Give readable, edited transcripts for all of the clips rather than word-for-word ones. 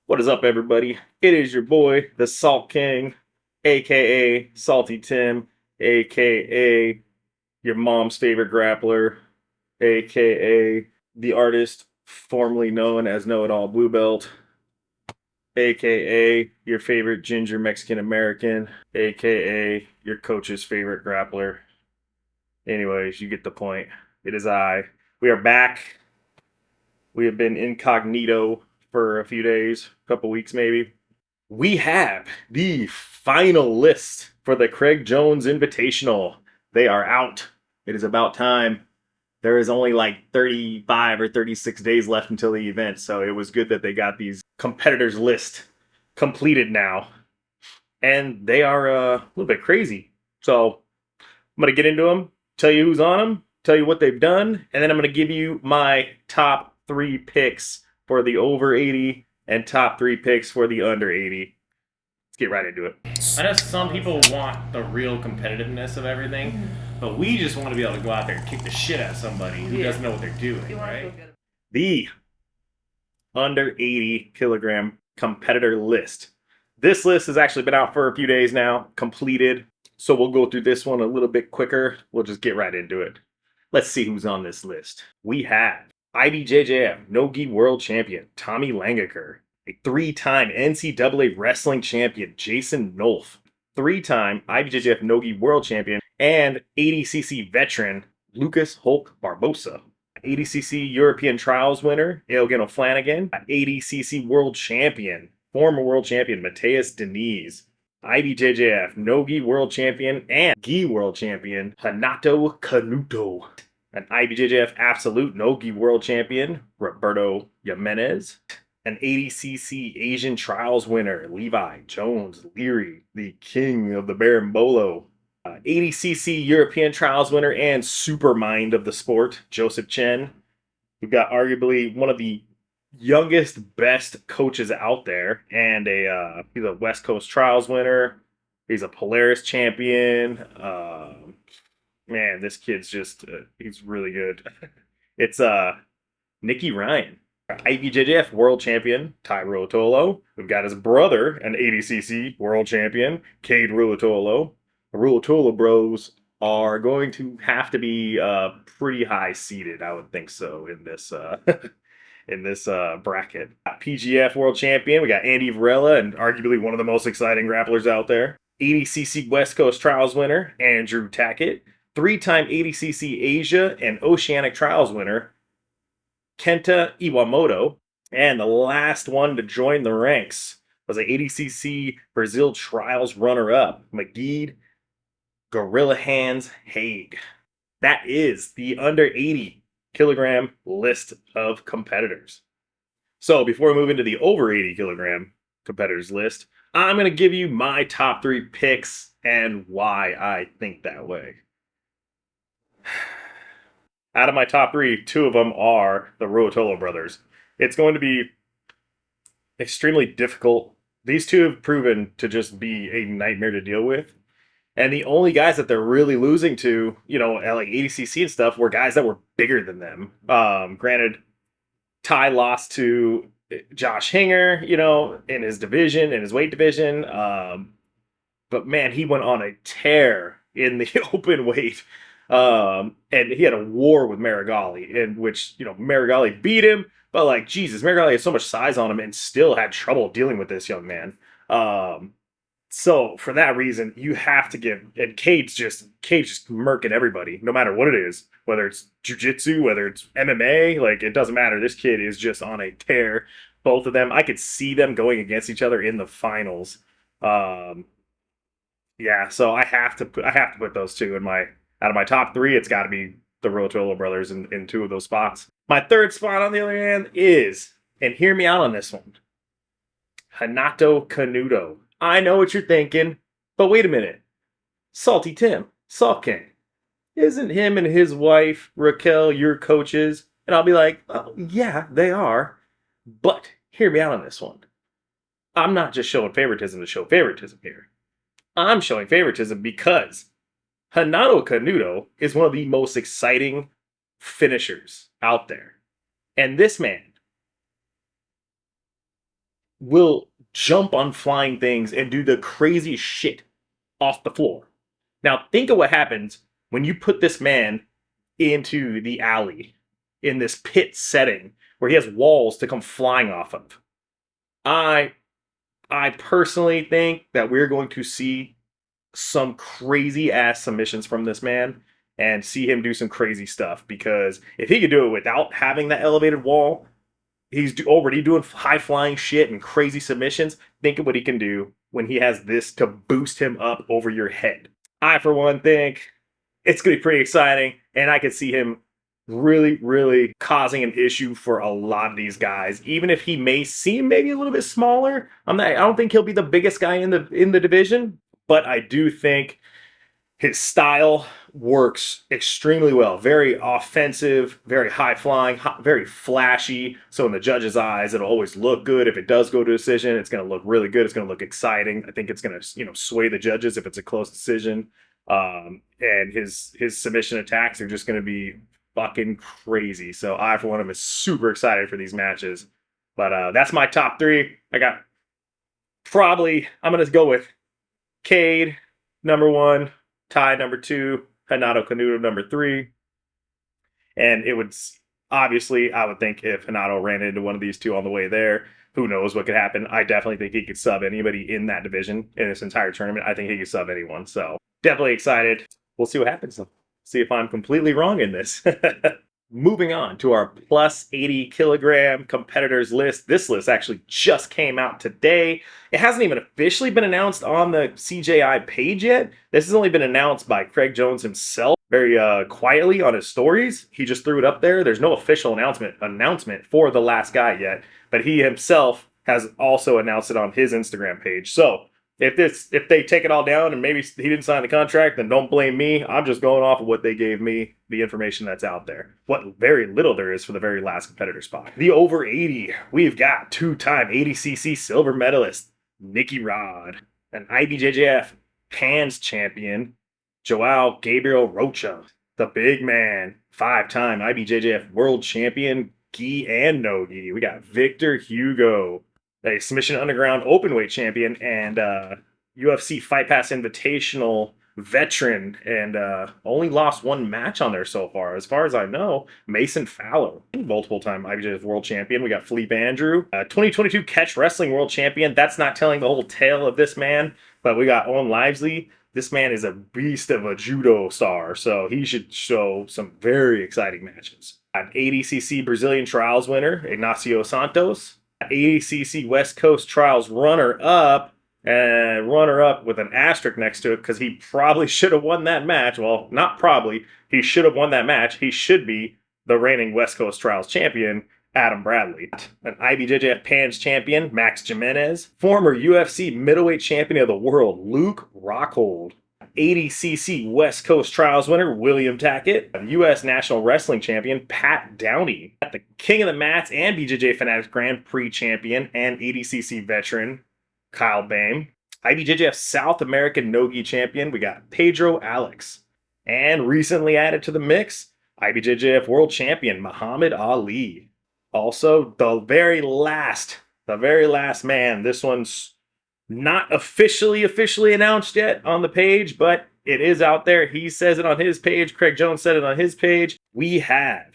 What is up, everybody? It is your boy, the Salt King, aka Salty Tim, aka your mom's favorite grappler, aka the artist formerly known as Know It All Blue Belt, aka your favorite ginger Mexican American, aka your coach's favorite grappler. Anyways, you get the point. It is I. We are back. We have been incognito for a few days, a couple weeks maybe. We have the final list for the Craig Jones Invitational. They are out. It is about time. There is only like 35 or 36 days left until the event, so it was good that they got these competitors list completed now. And they are a little bit crazy. So I'm going to get into them, tell you who's on them, tell you what they've done, and then I'm going to give you my top 3 picks for the over 80 and top 3 picks for the under 80. Let's get right into it. I know some people want the real competitiveness of everything, but we just want to be able to go out there and kick the shit out of somebody who doesn't know what they're doing, right? The under 80 kilogram competitor list. This list has actually been out for a few days now, completed. So we'll go through this one a little bit quicker. We'll just get right into it. Let's see who's on this list. We have IBJJF No-Gi World Champion Tommy Langaker, a 3-time NCAA Wrestling Champion Jason Nolf, 3-time IBJJF No-Gi World Champion and ADCC veteran Lucas Hulk Barbosa, ADCC European Trials winner Eugen O'Flanagan, ADCC World Champion, former World Champion Mateus Diniz, IBJJF No-Gi World Champion and Gi World Champion Hanato Canuto, an IBJJF Absolute No-Gi World Champion Roberto Jimenez, an ADCC Asian Trials winner Levi Jones Leary, the king of the Berimbolo, ADCC European Trials winner and supermind of the sport Joseph Chen. We've got arguably one of the youngest, best coaches out there, and he's a West Coast Trials winner. He's a Polaris champion. Man, this kid's just he's really good. It's Nicky Ryan, IBJJF World Champion Ty Ruotolo. We've got his brother, an ADCC World Champion Cade Ruotolo. The Ruotolo bros are going to have to be pretty high seated, I would think so, in this in this bracket. PGF World Champion, we got Andy Varela, and arguably one of the most exciting grapplers out there. ADCC West Coast Trials winner, Andrew Tackett. 3-time ADCC Asia and Oceanic Trials winner, Kenta Iwamoto. And the last one to join the ranks was an ADCC Brazil Trials runner-up, McGee Gorilla Hands Haig. That is the under 80 kilogram list of competitors. So before we move into the over 80 kilogram competitors list, I'm going to give you my top 3 picks and why I think that way. Out of my top 3, 2 of them are the Ruotolo brothers. It's going to be extremely difficult. These two have proven to just be a nightmare to deal with. And the only guys that they're really losing to, like ADCC and stuff, were guys that were bigger than them. Granted, Ty lost to Josh Hinger, in his division, in his weight division. But man, he went on a tear in the open weight. And he had a war with Marigali, in which, Marigali beat him. But like, Jesus, Marigali had so much size on him and still had trouble dealing with this young man. So for that reason, you have to give, and Cade's just murking everybody, no matter what it is, whether it's jiu-jitsu, whether it's MMA, like it doesn't matter. This kid is just on a tear. Both of them, I could see them going against each other in the finals. Yeah, so I have to put those two in out of my top 3. It's got to be the Ruotolo brothers in 2 of those spots. My 3rd spot, on the other hand, is, and hear me out on this one, Hanato Canuto. I know what you're thinking, but wait a minute. Salty Tim, Salt King, isn't him and his wife, Raquel, your coaches? And I'll be like, oh, yeah, they are. But hear me out on this one. I'm not just showing favoritism to show favoritism here. I'm showing favoritism because Hanato Canuto is one of the most exciting finishers out there. And this man will jump on flying things and do the crazy shit off the floor. Now, think of what happens when you put this man into the alley in this pit setting where he has walls to come flying off of. I I personally think that we're going to see some crazy ass submissions from this man and see him do some crazy stuff, because if he could do it without having that elevated wall, he's already doing high flying shit and crazy submissions. Think of what he can do when he has this to boost him up over your head. I, for one, think it's going to be pretty exciting, and I could see him really, really causing an issue for a lot of these guys. Even if he may seem maybe a little bit smaller, I don't think he'll be the biggest guy in the division, but I do think his style works extremely well. Very offensive, very high flying, very flashy. So in the judge's eyes, it'll always look good. If it does go to decision, it's going to look really good. It's going to look exciting. I think it's going to, sway the judges if it's a close decision. And his submission attacks are just going to be fucking crazy. So I, for one, am super excited for these matches. But that's my top three. I'm going to go with Cade, number one, Ty, number two, Hanato Canuto, number three. And it would, obviously, I would think if Hanato ran into one of these two on the way there, who knows what could happen. I definitely think he could sub anybody in that division in this entire tournament. I think he could sub anyone. So definitely excited. We'll see what happens, though. See if I'm completely wrong in this. Moving on to our plus 80 kilogram competitors list. This list actually just came out today. It hasn't even officially been announced on the CJI page yet. This has only been announced by Craig Jones himself very quietly on his stories. He just threw it up there. There's no official announcement for the last guy yet, but he himself has also announced it on his Instagram page. So if they take it all down and maybe he didn't sign the contract, then don't blame me. I'm just going off of what they gave me, the information that's out there. What very little there is for the very last competitor spot. The over 80, we've got two-time ADCC silver medalist Nicky Rod, an IBJJF Pans champion, Joao Gabriel Rocha, the big man, five-time IBJJF world champion, gi and no gi. We got Victor Hugo, a Submission Underground openweight champion and UFC Fight Pass Invitational veteran, and only lost one match on there so far. As far as I know, Mason Fallow, multiple-time IBJJF world champion. We got Philippe Andrew, 2022 Catch Wrestling world champion. That's not telling the whole tale of this man, but we got Owen Livesley. This man is a beast of a judo star, so he should show some very exciting matches. An ADCC Brazilian Trials winner, Ignacio Santos. ADCC West Coast Trials runner-up, and runner-up with an asterisk next to it because he probably should have won that match. Well, not probably. He should have won that match. He should be the reigning West Coast Trials champion, Adam Bradley. An IBJJF Pans champion, Max Jimenez. Former UFC middleweight champion of the world, Luke Rockhold. ADCC West Coast Trials winner, William Tackett. U.S. National Wrestling Champion, Pat Downey. The King of the Mats and BJJ Fanatics Grand Prix Champion and ADCC veteran, Kyle Bame. IBJJF South American No-Gi Champion, we got Pedro Alex. And recently added to the mix, IBJJF World Champion, Muhammad Ali. Also, the very last man, this one's not officially announced yet on the page, but it is out there. He says it on his page. Craig Jones said it on his page. We have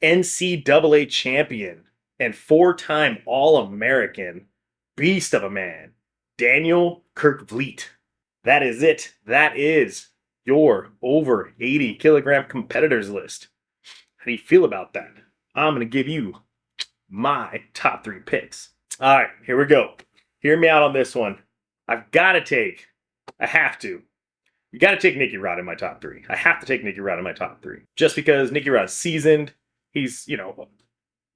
NCAA champion and four-time All-American beast of a man, Daniel Kirkvliet. That is it. That is your over 80 kilogram competitors list. How do you feel about that? I'm going to give you my top three picks. All right, here we go. Hear me out on this one. I have to. You got to take Nicky Rod in my top three. I have to take Nicky Rod in my top three. Just because Nicky Rod's seasoned. He's,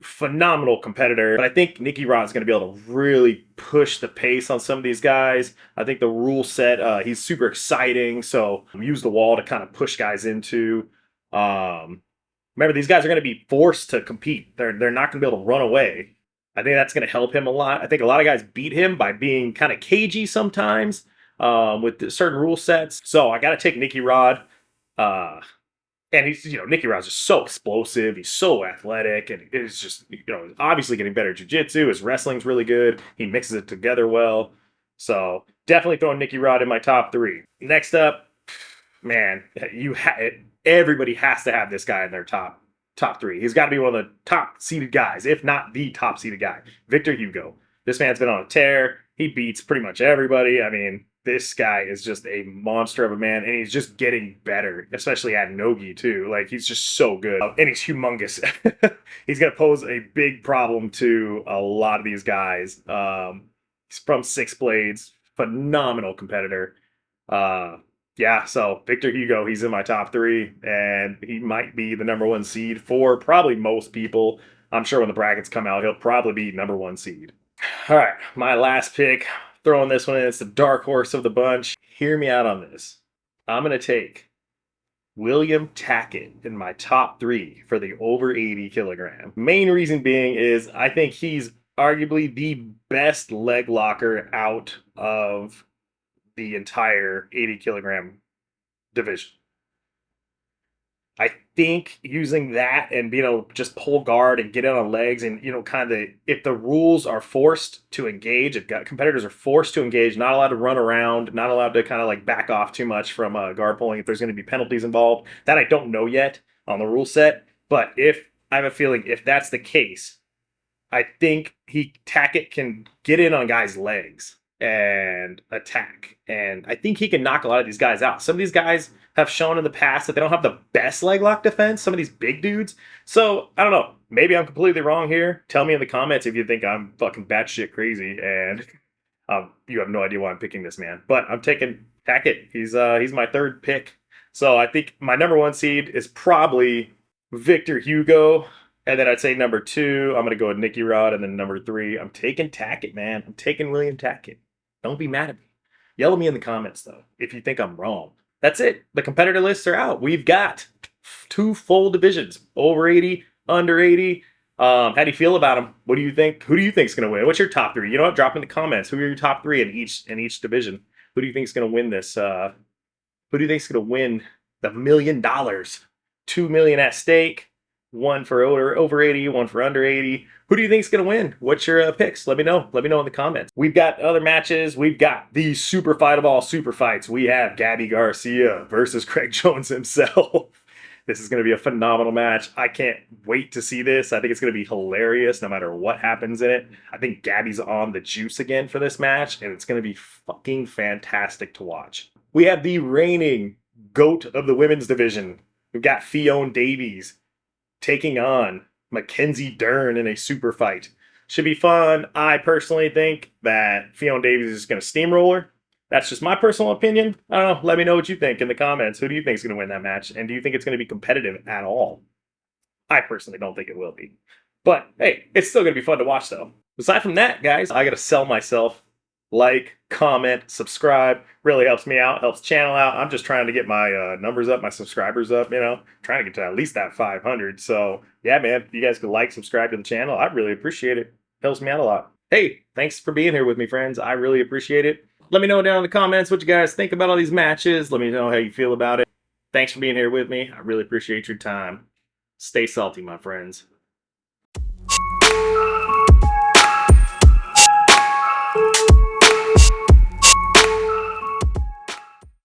phenomenal competitor. But I think Nicky Rod's going to be able to really push the pace on some of these guys. I think the rule set, he's super exciting. So use the wall to kind of push guys into. Remember, these guys are going to be forced to compete. They're not going to be able to run away. I think that's going to help him a lot. I think a lot of guys beat him by being kind of cagey sometimes with certain rule sets. So I got to take Nicky Rod. And he's, Nicky Rod's just so explosive. He's so athletic, and it's just, obviously getting better jiu-jitsu. His wrestling's really good. He mixes it together well. So definitely throwing Nicky Rod in my top 3. Next up, man, everybody has to have this guy in their top 3. He's got to be one of the top seeded guys, if not the top seeded guy. Victor Hugo. This man's been on a tear. He beats pretty much everybody. I mean, this guy is just a monster of a man, and he's just getting better, especially at Nogi too. Like, he's just so good, and he's humongous. He's gonna pose a big problem to a lot of these guys. He's from Six Blades, phenomenal competitor. Yeah, so Victor Hugo, he's in my top 3, and he might be the number 1 seed for probably most people. I'm sure when the brackets come out, he'll probably be number 1 seed. All right, my last pick. Throwing this one in, it's the dark horse of the bunch. Hear me out on this. I'm going to take William Tackett in my top 3 for the over 80 kilogram. Main reason being is I think he's arguably the best leg locker out of the entire 80 kilogram division. I think using that and being able to just pull guard and get in on legs and, kind of, if the rules are forced to engage, if competitors are forced to engage, not allowed to run around, not allowed to kind of like back off too much from guard pulling, if there's going to be penalties involved, that I don't know yet on the rule set. But I have a feeling if that's the case, I think Tackett can get in on guys' legs and attack. And I think he can knock a lot of these guys out. Some of these guys have shown in the past that they don't have the best leg lock defense, some of these big dudes. So, I don't know. Maybe I'm completely wrong here. Tell me in the comments if you think I'm fucking batshit crazy and you have no idea why I'm picking this man. But I'm taking Tackett. He's my 3rd pick. So I think my number 1 seed is probably Victor Hugo. And then I'd say number 2, I'm going to go with Nicky Rod. And then number 3, I'm taking Tackett, man. I'm taking William Tackett. Don't be mad at me. Yell at me in the comments, though, if you think I'm wrong. That's it. The competitor lists are out. We've got 2 full divisions, over 80, under 80. How do you feel about them? What do you think? Who do you think is going to win? What's your top 3? You know what? Drop in the comments. Who are your top 3 in each division? Who do you think is going to win this? Who do you think is going to win the $1 million? $2 million at stake. 1 for over 80, 1 for under 80. Who do you think is going to win? What's your picks? Let me know. Let me know in the comments. We've got other matches. We've got the super fight of all super fights. We have Gabby Garcia versus Craig Jones himself. This is going to be a phenomenal match. I can't wait to see this. I think it's going to be hilarious no matter what happens in it. I think Gabby's on the juice again for this match, and it's going to be fucking fantastic to watch. We have the reigning GOAT of the women's division. We've got Fionn Davies taking on Mackenzie Dern in a super fight. Should be fun. I personally think that Fionn Davies is going to steamroller. That's just my personal opinion. I don't know. Let me know what you think in the comments. Who do you think is going to win that match? And do you think it's going to be competitive at all? I personally don't think it will be. But hey, it's still going to be fun to watch though. Aside from that, guys, I got to sell myself. Like, comment, subscribe. Really helps me out, helps channel out. I'm just trying to get my numbers up, my subscribers up, trying to get to at least that 500. So, yeah, man, if you guys could like, subscribe to the channel, I'd really appreciate it. Helps me out a lot. Hey, thanks for being here with me, friends. I really appreciate it. Let me know down in the comments what you guys think about all these matches. Let me know how you feel about it. Thanks for being here with me. I really appreciate your time. Stay salty, my friends.